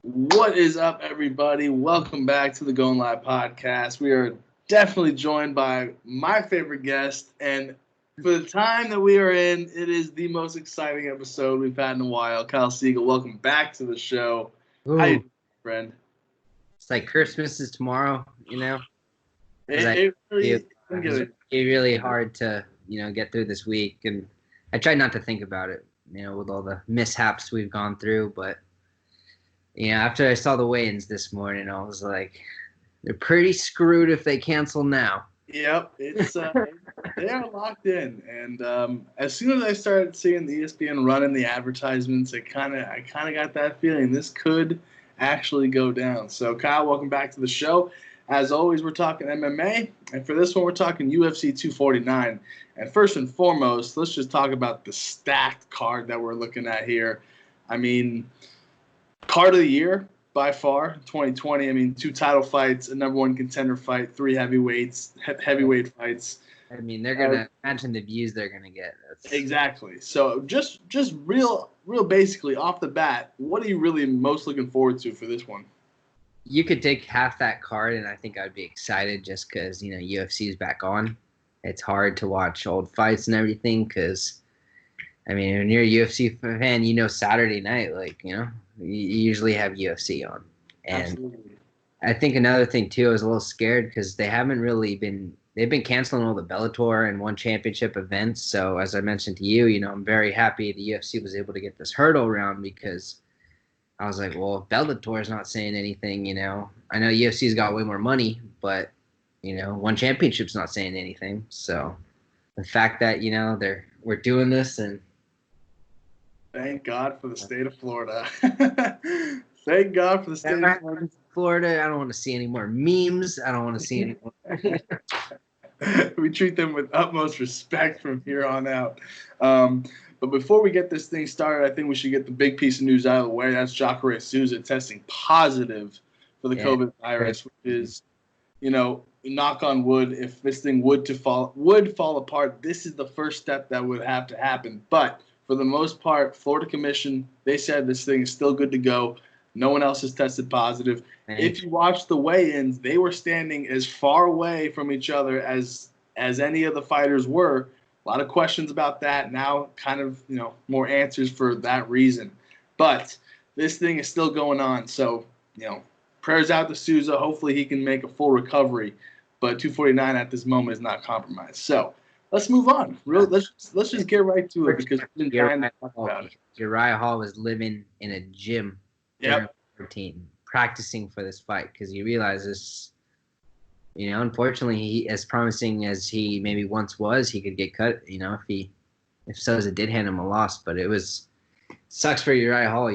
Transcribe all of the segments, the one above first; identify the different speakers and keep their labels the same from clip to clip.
Speaker 1: What is up, everybody? Welcome back to the Going Live podcast. We are definitely joined by my favorite guest, and for the time that we are in, it is the most exciting episode we've had in a while. Kyle Segal, welcome back to the show.
Speaker 2: Ooh,
Speaker 1: How you doing, friend?
Speaker 2: It's like Christmas is tomorrow,
Speaker 1: It really,
Speaker 2: It's really hard to, get through this week. And I try not to think about it, with all the mishaps we've gone through. But, after I saw the weigh-ins this morning, I was like, they're pretty screwed if they cancel now.
Speaker 1: Yep, it's they are locked in, and as soon as I started seeing the ESPN running the advertisements, I kind of got that feeling this could actually go down. So, Kyle, welcome back to the show. As always, we're talking MMA, and for this one, we're talking UFC 249. And first and foremost, let's just talk about the stacked card that we're looking at here. I mean, card of the year by far, 2020. I mean, 2 title fights, a number 1 contender fight, 3 heavyweight fights.
Speaker 2: I mean, they're gonna imagine the views they're gonna get.
Speaker 1: Exactly. So just real basically off the bat, what are you really most looking forward to for this one?
Speaker 2: You could take half that card, and I think I'd be excited just because UFC is back on. It's hard to watch old fights and everything because, I mean, when you're a UFC fan, Saturday night, you usually have UFC on. And
Speaker 1: Absolutely.
Speaker 2: I think another thing, too, I was a little scared because they've been canceling all the Bellator and One Championship events. So as I mentioned to you, I'm very happy the UFC was able to get this hurdle round because I was like, well, if Bellator is not saying anything, I know UFC's got way more money, but, One Championship's not saying anything. So the fact that, we're doing this and
Speaker 1: Thank God for the state of Florida. Thank God for the state of
Speaker 2: Florida. I don't want to see any more memes. I don't want to see any more.
Speaker 1: We treat them with utmost respect from here on out. But before we get this thing started, I think we should get the big piece of news out of the way. That's Jacare Souza testing positive for the COVID virus, which is, knock on wood, if this thing would fall apart, this is the first step that would have to happen. But for the most part, Florida Commission, they said this thing is still good to go. No one else has tested positive. If you watch the weigh-ins, they were standing as far away from each other as any of the fighters were. A lot of questions about that. Now kind of, more answers for that reason. But this thing is still going on. So, prayers out to Souza. Hopefully he can make a full recovery. But 249 at this moment is not compromised. So let's move on. Let's just get right to it because we've been trying to talk about it.
Speaker 2: Uriah Hall was living in a gym.
Speaker 1: Yep.
Speaker 2: Practicing for this fight because he realizes, unfortunately, he, as promising as he maybe once was, he could get cut. If Souza did hand him a loss, but sucks for Uriah Hall.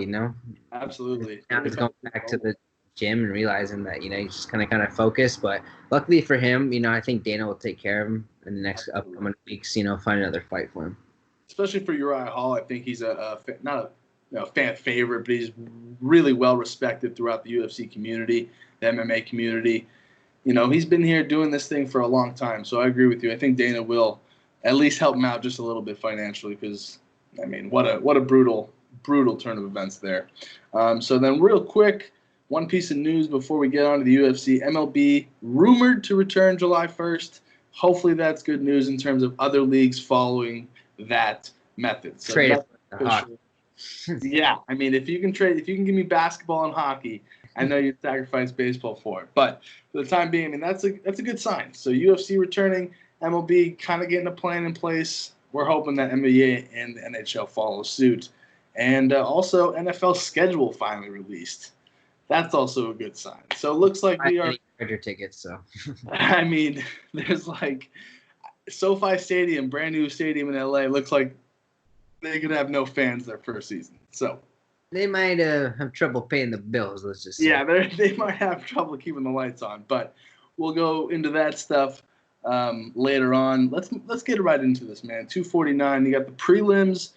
Speaker 1: Absolutely.
Speaker 2: Now he's going back to the gym and realizing that he's just kind of focus. But luckily for him, I think Dana will take care of him in the next upcoming weeks. Find another fight for him.
Speaker 1: Especially for Uriah Hall, I think he's not a fan favorite, but he's really well respected throughout the UFC community, the MMA community. He's been here doing this thing for a long time, so I agree with you. I think Dana will at least help him out just a little bit financially because, I mean, what a brutal turn of events there. So then real quick, one piece of news before we get on to the UFC. MLB rumored to return July 1st. Hopefully that's good news in terms of other leagues following that method. So
Speaker 2: trade
Speaker 1: yeah, I mean, if you can give me basketball and hockey, I know you'd sacrifice baseball for it. But for the time being, I mean, that's a good sign. So UFC returning, MLB kind of getting a plan in place. We're hoping that NBA and the NHL follow suit. And also NFL schedule finally released. That's also a good sign. So it looks like we are
Speaker 2: your tickets. So
Speaker 1: I mean, there's SoFi Stadium, brand new stadium in LA. Looks like they could have no fans their first season. So
Speaker 2: they might have trouble paying the bills. Let's just say.
Speaker 1: Yeah, they might have trouble keeping the lights on, but we'll go into that stuff later on. Let's get right into this, man. 249. You got the prelims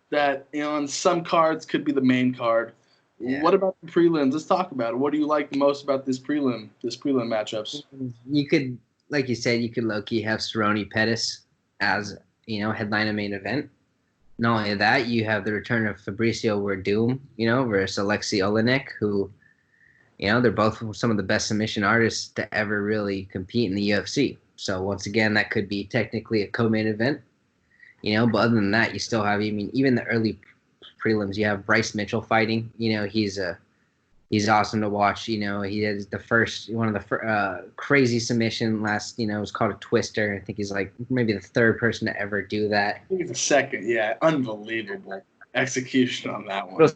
Speaker 1: that on some cards could be the main card. Yeah. What about the prelims? Let's talk about it. What do you like the most about this prelim matchups?
Speaker 2: You could, like you said, low-key have Cerrone Pettis as headline a main event. Not only that, you have the return of Fabricio Werdum, versus Alexei Olenek, who They're both some of the best submission artists to ever really compete in the UFC. So once again, that could be technically a co-main event. But other than that, you still have, even the early prelims, you have Bryce Mitchell fighting. He's awesome to watch. He has one of the crazy submission last, it was called a twister. I think he's like maybe the third person to ever do that.
Speaker 1: I think it's the second. Yeah, unbelievable execution on that one.
Speaker 2: Real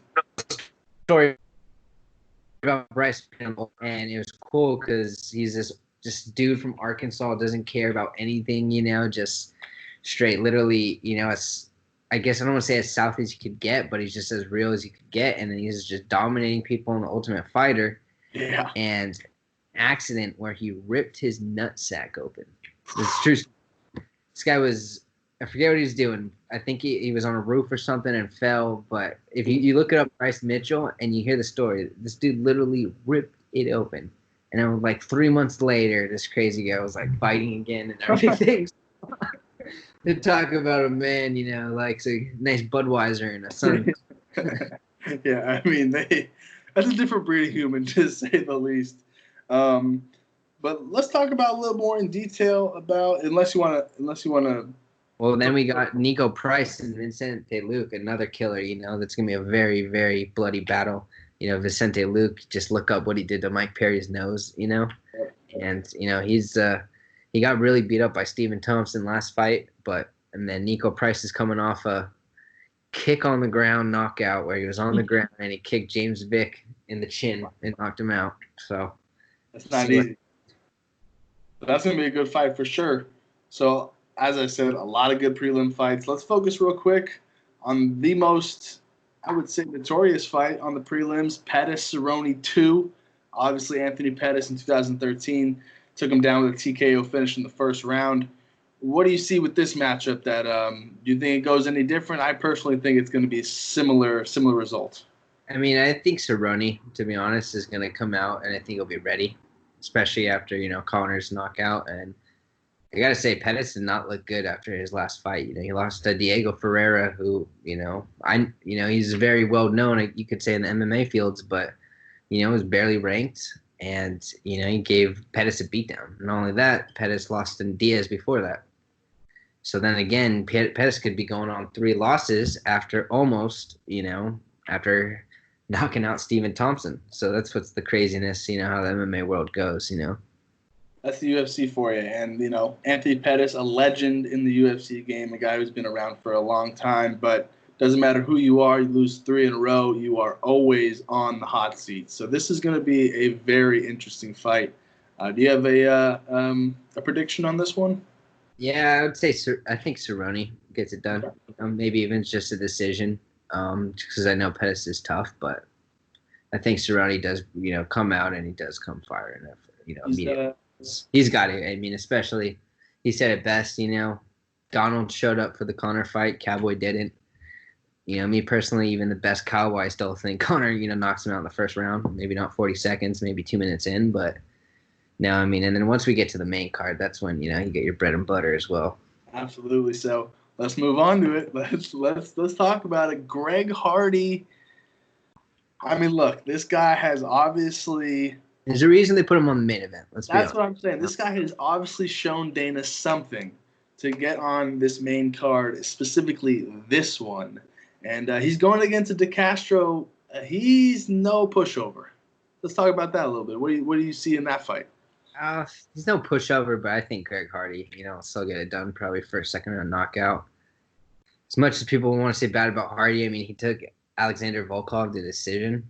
Speaker 2: story about Bryce Mitchell, and it was cool because he's this just dude from Arkansas, doesn't care about anything, just straight, literally, I guess I don't want to say as south as you could get, but he's just as real as you could get. And then he's just dominating people in the Ultimate Fighter.
Speaker 1: Yeah.
Speaker 2: And accident where he ripped his nutsack open. It's true. This guy I forget what he was doing. I think he was on a roof or something and fell. But if you look it up, Bryce Mitchell, and you hear the story, this dude literally ripped it open. And then like 3 months later, this crazy guy was like fighting again and everything. To talk about a man, likes a nice Budweiser and a sun.
Speaker 1: Yeah, that's a different breed of human, to say the least. But let's talk about a little more in detail about, unless you wanna.
Speaker 2: Well, then we got Nico Price and Vicente Luque, another killer. That's gonna be a very, very bloody battle. Vicente Luque, just look up what he did to Mike Perry's nose. And he got really beat up by Stephen Thompson last fight, and then Nico Price is coming off a kick on the ground knockout where he was on the ground and he kicked James Vick in the chin and knocked him out. So
Speaker 1: that's not easy. That's going to be a good fight for sure. So, as I said, a lot of good prelim fights. Let's focus real quick on the most, I would say, notorious fight on the prelims, Pettis-Cerrone 2. Obviously, Anthony Pettis in 2013 took him down with a TKO finish in the first round. What do you see with this matchup? That do you think it goes any different? I personally think it's going to be a similar result.
Speaker 2: I think Cerrone, to be honest, is going to come out, and I think he'll be ready, especially after Connor's knockout. And I got to say, Pettis did not look good after his last fight. He lost to Diego Ferreira, who he's very well known, you could say, in the MMA fields, but was barely ranked. And, he gave Pettis a beatdown. Not only that, Pettis lost to Diaz before that. So then again, Pettis could be going on 3 losses after after knocking out Stephen Thompson. So that's what's the craziness, how the MMA world goes,
Speaker 1: That's the UFC for you. And, Anthony Pettis, a legend in the UFC game, a guy who's been around for a long time, but doesn't matter who you are, you lose 3 in a row, you are always on the hot seat. So this is going to be a very interesting fight. Do you have a prediction on this one?
Speaker 2: Yeah, I would say I think Cerrone gets it done. Maybe even just a decision, because I know Pettis is tough, but I think Cerrone does, come out and he does come firing up, immediately. He's got it. Especially, he said it best, Donald showed up for the Conor fight. Cowboy didn't. Me personally, even the best Cowboy, I still think Conor, knocks him out in the first round. Maybe not 40 seconds, maybe 2 minutes in, but no, and then once we get to the main card, that's when, you get your bread and butter as well.
Speaker 1: Absolutely. So let's move on to it. Let's talk about it. Greg Hardy. Look, this guy has obviously.
Speaker 2: There's a reason they put him on the main event.
Speaker 1: That's what I'm saying. This guy has obviously shown Dana something to get on this main card, specifically this one. And he's going against a De Castro. He's no pushover. Let's talk about that a little bit. What do you see in that fight?
Speaker 2: He's no pushover, but I think Greg Hardy, will still get it done probably for a second round knockout. As much as people want to say bad about Hardy, he took Alexander Volkov to decision.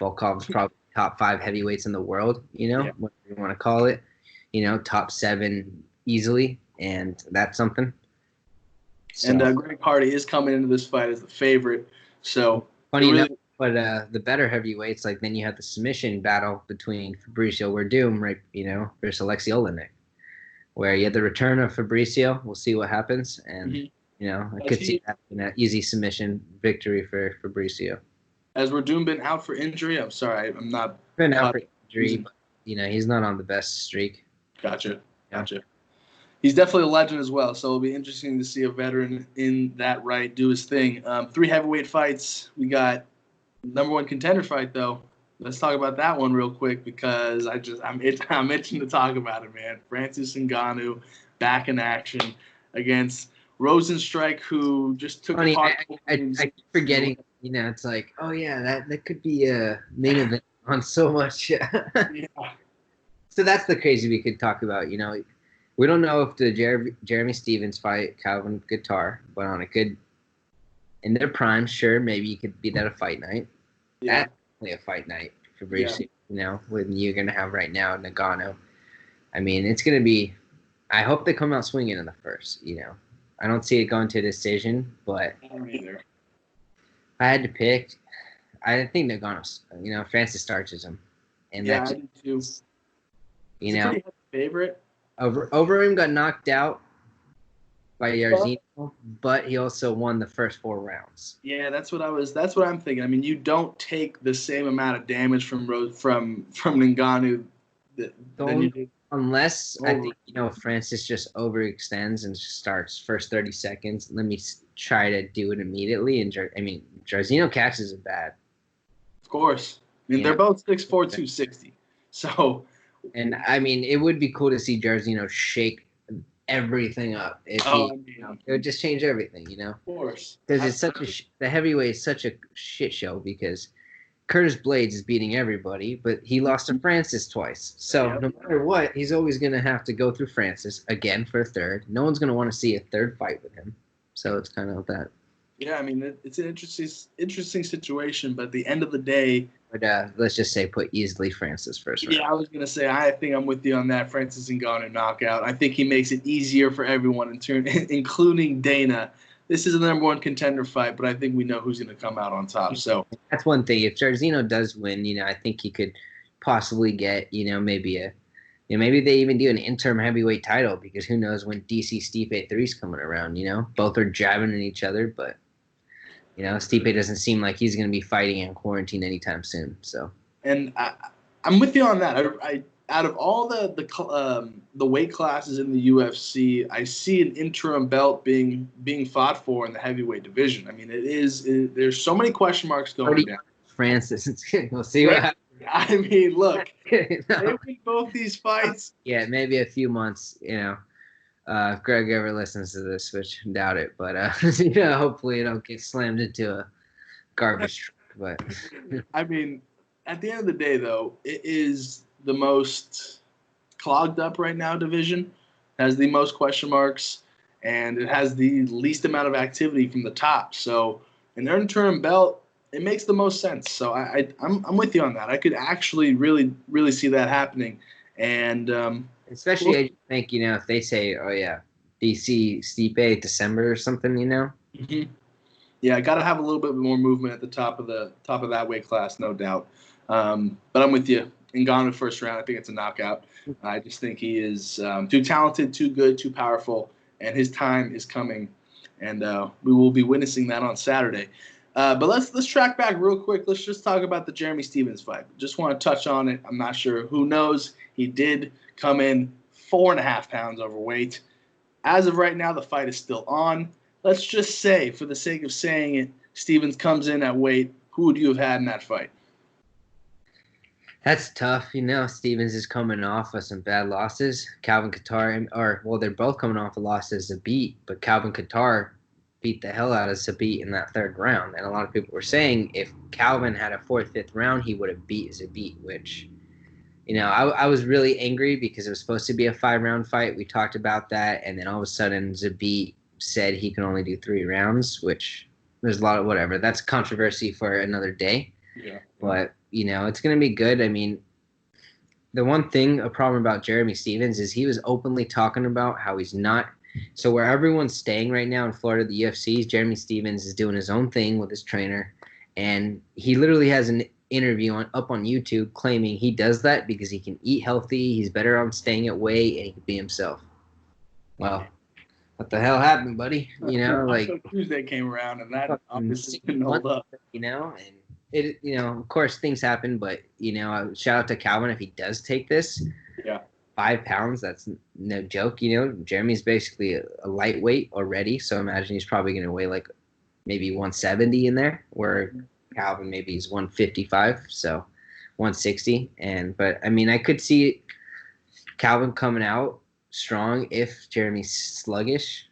Speaker 2: Volkov's probably top 5 heavyweights in the world, what you want to call it. Top 7 easily, and that's something.
Speaker 1: So. And Greg Hardy is coming into this fight as the favorite. So
Speaker 2: funny enough, but the better heavyweights, then you have the submission battle between Fabricio Werdum, right, versus Alexei Olenek, where you have the return of Fabricio. We'll see what happens, and I could see that in an easy submission victory for Fabricio.
Speaker 1: Has Werdum been out for injury? I'm sorry, I'm not.
Speaker 2: Been out for injury, but he's not on the best streak.
Speaker 1: Gotcha. He's definitely a legend as well, so it'll be interesting to see a veteran in that right do his thing. 3 heavyweight fights. We got number 1 contender fight, though. Let's talk about that one real quick because I'm itching to talk about it, man. Francis Ngannou back in action against Rosenstrike, who just took
Speaker 2: Funny,
Speaker 1: apart.
Speaker 2: I keep forgetting. It's like, oh yeah, that could be a main event on so much.
Speaker 1: Yeah.
Speaker 2: So that's the crazy we could talk about. We don't know if the Jeremy Stevens fight Calvin Guitar, but on a good in their prime, sure, maybe you could be that a fight night.
Speaker 1: Yeah.
Speaker 2: That's definitely a fight night for Bruce. When you're gonna have right now Nagano. I mean, it's gonna be. I hope they come out swinging in the first. I don't see it going to a decision, but
Speaker 1: I don't either.
Speaker 2: If I had to pick, I think Nagano. Francis starches him, and
Speaker 1: yeah, I do too.
Speaker 2: It's a
Speaker 1: pretty heavy favorite.
Speaker 2: Overeem got knocked out by Jairzinho, but he also won the first 4 rounds.
Speaker 1: Yeah, that's what I'm thinking. I mean, you don't take the same amount of damage from Ngannou than you do.
Speaker 2: Unless I think Francis just overextends and just starts first 30 seconds. Let me try to do it immediately. And Jairzinho catches it bad.
Speaker 1: Of course, I mean they're both 6'4", 260. So,
Speaker 2: and I mean it would be cool to see Jairzinho shake everything up. If it would just change everything,
Speaker 1: Of course,
Speaker 2: because it's the heavyweight is such a shit show because Curtis Blades is beating everybody, but he lost to Francis twice. So no matter what, he's always going to have to go through Francis again for a third. No one's going to want to see a third fight with him. So it's kind of that.
Speaker 1: Yeah, I mean, it's an interesting situation, but at the end of the day...
Speaker 2: But let's just say put easily Francis first round.
Speaker 1: Yeah, I was going to say, I think I'm with you on that. Francis Ngannou knockout. I think he makes it easier for everyone, including Dana. This is a number 1 contender fight, but I think we know who's going to come out on top. So
Speaker 2: that's one thing. If Jairzinho does win, I think he could possibly get, maybe maybe they even do an interim heavyweight title because who knows when DC Stipe 3's coming around. Both are jabbing at each other, but Stipe doesn't seem like he's going to be fighting in quarantine anytime soon. So,
Speaker 1: and I'm with you on that. I out of all the weight classes in the UFC, I see an interim belt being fought for in the heavyweight division. I mean, there's so many question marks going down.
Speaker 2: Francis, we'll see what happens.
Speaker 1: I mean, look, they win both these fights.
Speaker 2: Yeah, maybe a few months. If Greg ever listens to this, which I doubt it, but hopefully it don't get slammed into a garbage truck. But
Speaker 1: I mean, at the end of the day, though, it is the most clogged up right now division, has the most question marks, and it has the least amount of activity from the top. So an interim belt, it makes the most sense. So I'm with you on that. I could actually really, really see that happening. And
Speaker 2: especially I think, if they say, oh yeah, DC Stipe December or something,
Speaker 1: Mm-hmm. Yeah, I got to have a little bit more movement at the top of that weight class, no doubt. But I'm with you. Ngannou first round, I think it's a knockout. I just think he is too talented, too good, too powerful, and his time is coming. And we will be witnessing that on Saturday. But let's track back real quick. Let's just talk about the Jeremy Stevens fight. Just want to touch on it. I'm not sure. Who knows? He did come in 4.5 pounds overweight. As of right now, the fight is still on. Let's just say, for the sake of saying it, Stevens comes in at weight. Who would you have had in that fight?
Speaker 2: That's tough. Stevens is coming off of some bad losses. Calvin Kattar, they're both coming off of losses to Zabit, but Calvin Kattar beat the hell out of Zabit in that 3rd round. And a lot of people were saying if Calvin had a 4th, 5th round, he would have beat Zabit, which, I was really angry because it was supposed to be a 5-round fight. We talked about that. And then all of a sudden Zabit said he can only do 3 rounds, which there's a lot of whatever. That's controversy for another day.
Speaker 1: Yeah.
Speaker 2: But, it's going to be good. I mean, the one thing, a problem about Jeremy Stevens is he was openly talking about how he's not. So where everyone's staying right now in Florida, the UFC, Jeremy Stevens is doing his own thing with his trainer. And he literally has an interview up on YouTube claiming he does that because he can eat healthy, he's better on staying at weight, and he can be himself. Well, what the hell happened, buddy?
Speaker 1: Tuesday came around and that obviously didn't hold up.
Speaker 2: And it, of course things happen, but shout out to Calvin if he does take this.
Speaker 1: Yeah.
Speaker 2: 5 pounds, that's no joke. Jeremy's basically a lightweight already, so imagine he's probably going to weigh like maybe 170 in there, where Calvin maybe is 155. So 160. But I mean, I could see Calvin coming out strong if Jeremy's sluggish.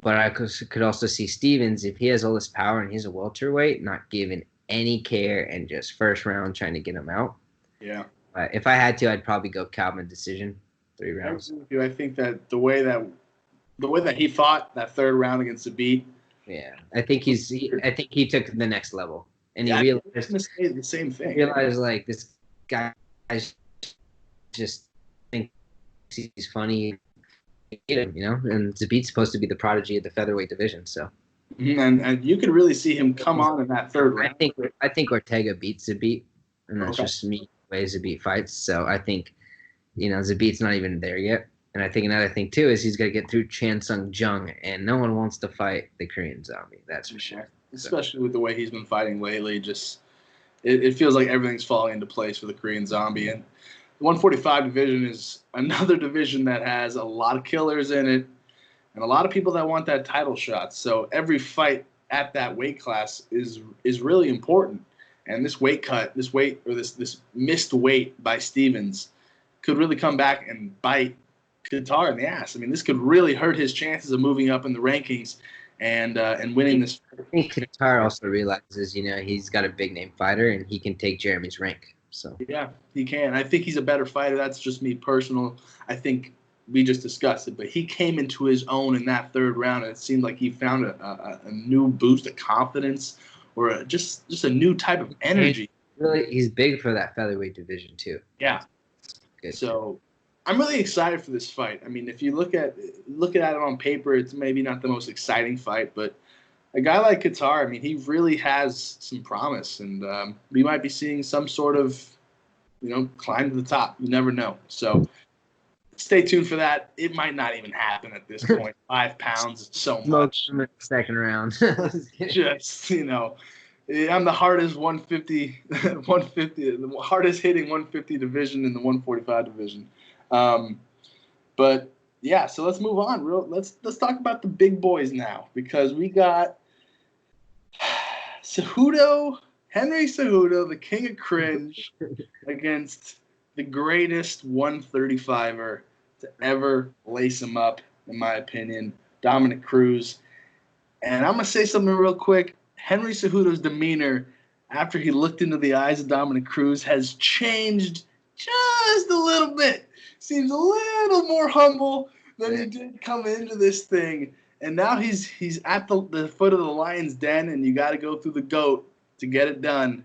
Speaker 2: But I could also see Stevens, if he has all this power and he's a welterweight, not giving any care and just first round trying to get him out.
Speaker 1: Yeah.
Speaker 2: If I had to, I'd probably go Calvin decision, 3 rounds.
Speaker 1: I think that the way that he fought that third round against Zabit.
Speaker 2: Yeah, I think he took the next level, and he realized
Speaker 1: the same thing.
Speaker 2: He realized like this guy just thinks he's funny, and Zabit's supposed to be the prodigy of the featherweight division, so.
Speaker 1: And you could really see him come on in that third round.
Speaker 2: I think Ortega beats Zabit, and that's just me the way Zabit fights. So I think, Zabit's not even there yet. And I think another thing too is he's got to get through Chan Sung Jung, and no one wants to fight the Korean Zombie. That's for sure.
Speaker 1: Especially with the way he's been fighting lately, just it feels like everything's falling into place for the Korean Zombie. And the 145 division is another division that has a lot of killers in it, and a lot of people that want that title shot. So every fight at that weight class is really important. And this weight cut, this missed weight by Stevens could really come back and bite Qatar in the ass. I mean, this could really hurt his chances of moving up in the rankings and winning this.
Speaker 2: I think Qatar also realizes, he's got a big name fighter and he can take Jeremy's rank. So
Speaker 1: yeah, he can. I think he's a better fighter. That's just me personal. I think we just discussed it, but he came into his own in that third round, and it seemed like he found a new boost of confidence or just a new type of energy.
Speaker 2: He's big for that featherweight division too.
Speaker 1: Yeah. Good. So I'm really excited for this fight. I mean, if you look at it on paper, it's maybe not the most exciting fight, but a guy like Qatar, I mean, he really has some promise, and we might be seeing some sort of, climb to the top. You never know. So stay tuned for that. It might not even happen at this point. 5 pounds is so much.
Speaker 2: Second round.
Speaker 1: Just, I'm the hardest 150, the hardest hitting 150 division in the 145 division. But yeah, so let's move on. Let's talk about the big boys now, because we got Henry Cejudo, the king of cringe, against the greatest 135er to ever lace him up, in my opinion, Dominic Cruz. And I'm going to say something real quick. Henry Cejudo's demeanor after he looked into the eyes of Dominic Cruz has changed just a little bit. Seems a little more humble than he did come into this thing. And now he's at the foot of the lion's den, and you got to go through the GOAT to get it done.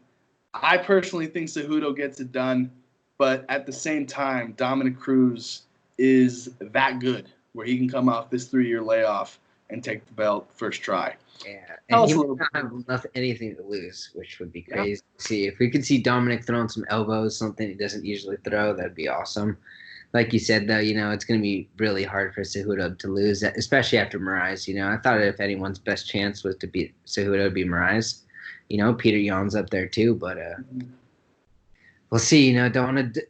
Speaker 1: I personally think Cejudo gets it done, but at the same time, Dominic Cruz is that good where he can come off this 3-year layoff and take the belt first try.
Speaker 2: Yeah, and he would not have anything to lose, which would be crazy to see. If we could see Dominic throwing some elbows, something he doesn't usually throw, that'd be awesome. Like you said, though, it's going to be really hard for Cejudo to lose, especially after Moraes. I thought if anyone's best chance was to beat Cejudo, it'd be Moraes. Peter Yan's up there too, but we'll see. Don't want to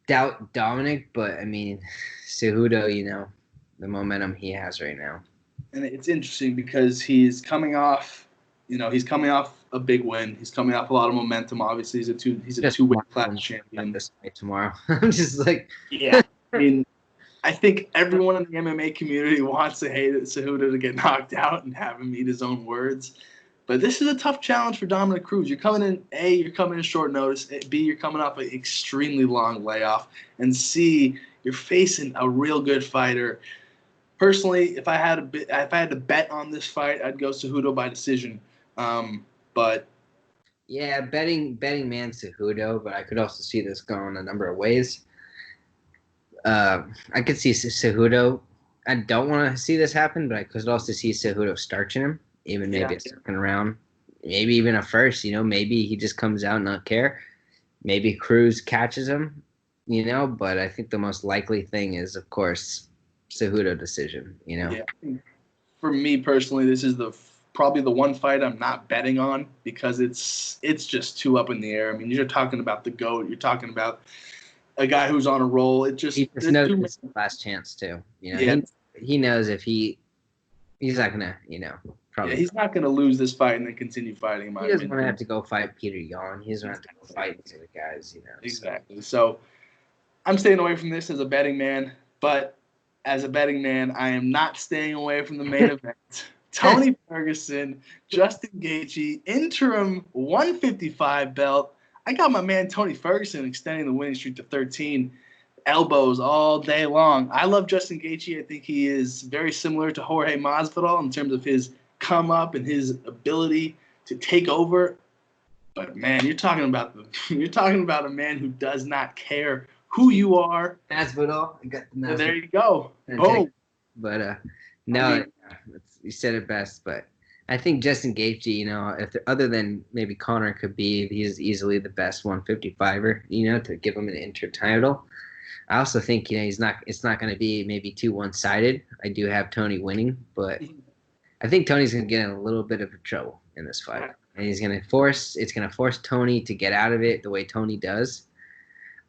Speaker 2: doubt Dominic, but I mean, Cejudo, the momentum he has right now.
Speaker 1: And it's interesting because he's coming off a big win. He's coming off a lot of momentum. Obviously, he's a two-weight class champion.
Speaker 2: This fight tomorrow. I'm just like,
Speaker 1: yeah. I mean, I think everyone in the MMA community wants Cejudo to get knocked out and have him eat his own words. But this is a tough challenge for Dominic Cruz. You're coming in short notice. B, you're coming off an extremely long layoff. And C, you're facing a real good fighter. Personally, if I had to bet on this fight, I'd go Cejudo by decision. But
Speaker 2: yeah, betting man Cejudo, but I could also see this going a number of ways. I could see Cejudo. I don't want to see this happen, but I could also see Cejudo starching him, even maybe a second round, maybe even a first. Maybe he just comes out and not care. Maybe Cruz catches him. But I think the most likely thing is, of course, Cejudo decision.
Speaker 1: Yeah. For me personally, this is probably the one fight I'm not betting on because it's just too up in the air. I mean, you're talking about the GOAT. You're talking about a guy who's on a roll. He just
Speaker 2: knows it's the last chance too. He knows if he's not gonna Probably
Speaker 1: he's not going to lose this fight and then continue fighting.
Speaker 2: he doesn't want to have to go fight Peter Yan. He doesn't have to go fight these other guys,
Speaker 1: Exactly. So I'm staying away from this as a betting man, but as a betting man, I am not staying away from the main event. Tony Ferguson, Justin Gaethje, interim 155 belt. I got my man Tony Ferguson extending the winning streak to 13. Elbows all day long. I love Justin Gaethje. I think he is very similar to Jorge Masvidal in terms of his come up and his ability to take over. But man, you're talking about a man who does not care who you are.
Speaker 2: Masvidal, I got the Masvidal.
Speaker 1: There you go. Boom.
Speaker 2: But no, you said it best. But I think Justin Gaethje, if other than maybe Conor Khabib, he is easily the best 155er. To give him an interim title. I also think it's not going to be maybe too one-sided. I do have Tony winning, but I think Tony's going to get in a little bit of trouble in this fight, and it's going to force Tony to get out of it the way Tony does.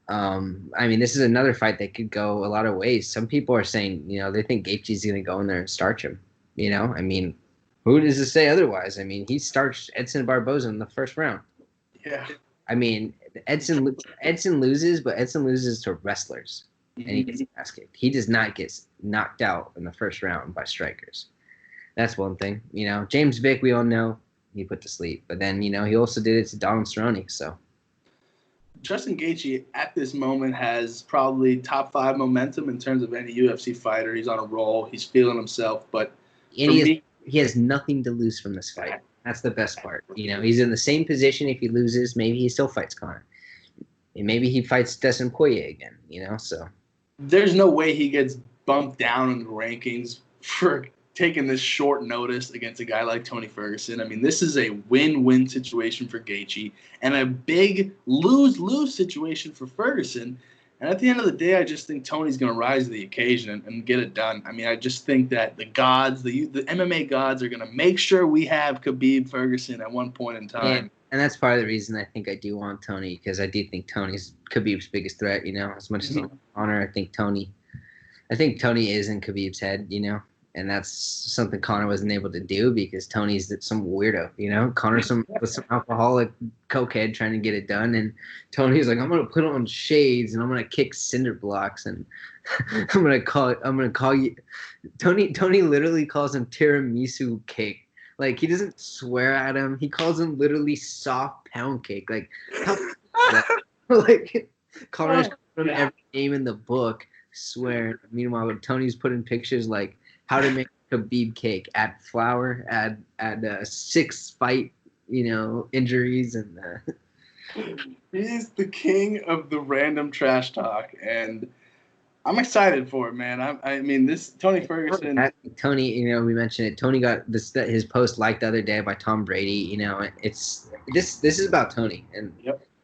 Speaker 2: This is another fight that could go a lot of ways. Some people are saying, they think Gaethje's going to go in there and starch him. Who does it say otherwise? He starched Edson Barboza in the first round.
Speaker 1: Yeah.
Speaker 2: Edson loses, but Edson loses to wrestlers, and he gets ass kicked. He does not get knocked out in the first round by strikers. That's one thing. James Vick, we all know, he put to sleep. But then, he also did it to Donald Cerrone. So
Speaker 1: Justin Gaethje at this moment has probably top 5 momentum in terms of any UFC fighter. He's on a roll. He's feeling himself. But
Speaker 2: he has nothing to lose from this fight. That's the best part. He's in the same position. If he loses, maybe he still fights Conor. And maybe he fights Dustin Poirier again, so.
Speaker 1: There's no way he gets bumped down in the rankings for taking this short notice against a guy like Tony Ferguson. This is a win-win situation for Gaethje and a big lose-lose situation for Ferguson. And at the end of the day, I just think Tony's going to rise to the occasion and get it done. I just think that the gods, the MMA gods, are going to make sure we have Khabib Ferguson at one point in time.
Speaker 2: Yeah, and that's part of the reason I think I do want Tony, because I do think Tony's Khabib's biggest threat. As much as Conor, I think Tony is in Khabib's head. And that's something Conor wasn't able to do because Tony's some weirdo, Conor's was some alcoholic cokehead trying to get it done, and Tony's like, I'm gonna put on shades and I'm gonna kick cinder blocks and I'm gonna call you. Tony literally calls him tiramisu cake. Like, he doesn't swear at him. He calls him literally soft pound cake. Like, like Conor's putting every name in the book, swear. Meanwhile, Tony's putting pictures like how to make Khabib cake, add flour, add 6 fight, injuries, and
Speaker 1: he's the king of the random trash talk, and I'm excited for it, man. This Tony Ferguson.
Speaker 2: Tony, we mentioned it. Tony got his post liked the other day by Tom Brady. It's this is about Tony, and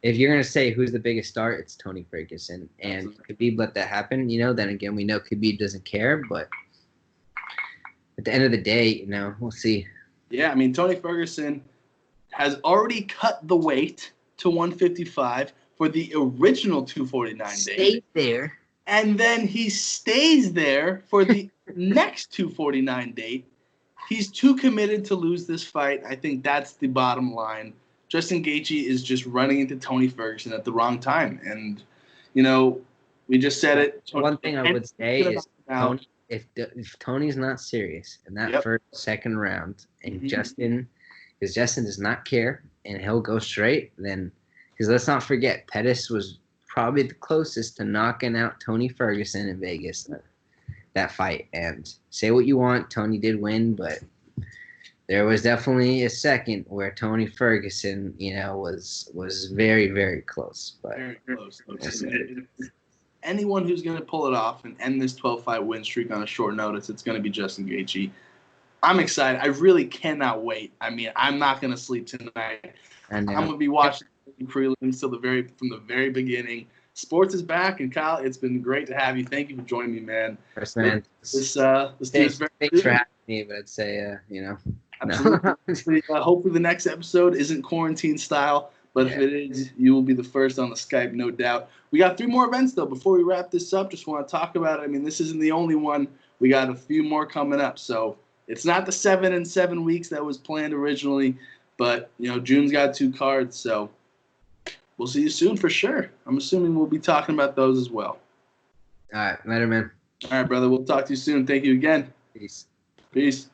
Speaker 2: if you're gonna say who's the biggest star, it's Tony Ferguson, and Khabib let that happen. Then again, we know Khabib doesn't care, but at the end of the day, we'll see.
Speaker 1: Yeah, Tony Ferguson has already cut the weight to 155 for the original 249 date.
Speaker 2: Stayed there.
Speaker 1: And then he stays there for the next 249 date. He's too committed to lose this fight. I think that's the bottom line. Justin Gaethje is just running into Tony Ferguson at the wrong time. And, we just said it.
Speaker 2: One thing I would say is Tony, if Tony's not serious in that second round, and because Justin does not care and he'll go straight, then, because let's not forget, Pettis was probably the closest to knocking out Tony Ferguson in Vegas that fight. And say what you want, Tony did win, but there was definitely a second where Tony Ferguson, was very, very close. But
Speaker 1: very close. Anyone who's going to pull it off and end this 12-fight win streak on a short notice, it's going to be Justin Gaethje. I'm excited. I really cannot wait. I'm not going to sleep tonight. I'm going to be watching the prelims from the very beginning. Sports is back, and Kyle, it's been great to have you. Thank you for joining me, man.
Speaker 2: First, man.
Speaker 1: Thanks
Speaker 2: for having me, but I'd say,
Speaker 1: Absolutely. Hopefully the next episode isn't quarantine style, but if it is, you will be the first on the Skype, no doubt. We got 3 more events, though. Before we wrap this up, just want to talk about it. This isn't the only one. We got a few more coming up, so It's not the 7 and 7 weeks that was planned originally, but June's got 2 cards, so we'll see you soon for sure. I'm assuming we'll be talking about those as well.
Speaker 2: All right, later, man.
Speaker 1: All right, brother. We'll talk to you soon. Thank you again.
Speaker 2: Peace.
Speaker 1: Peace.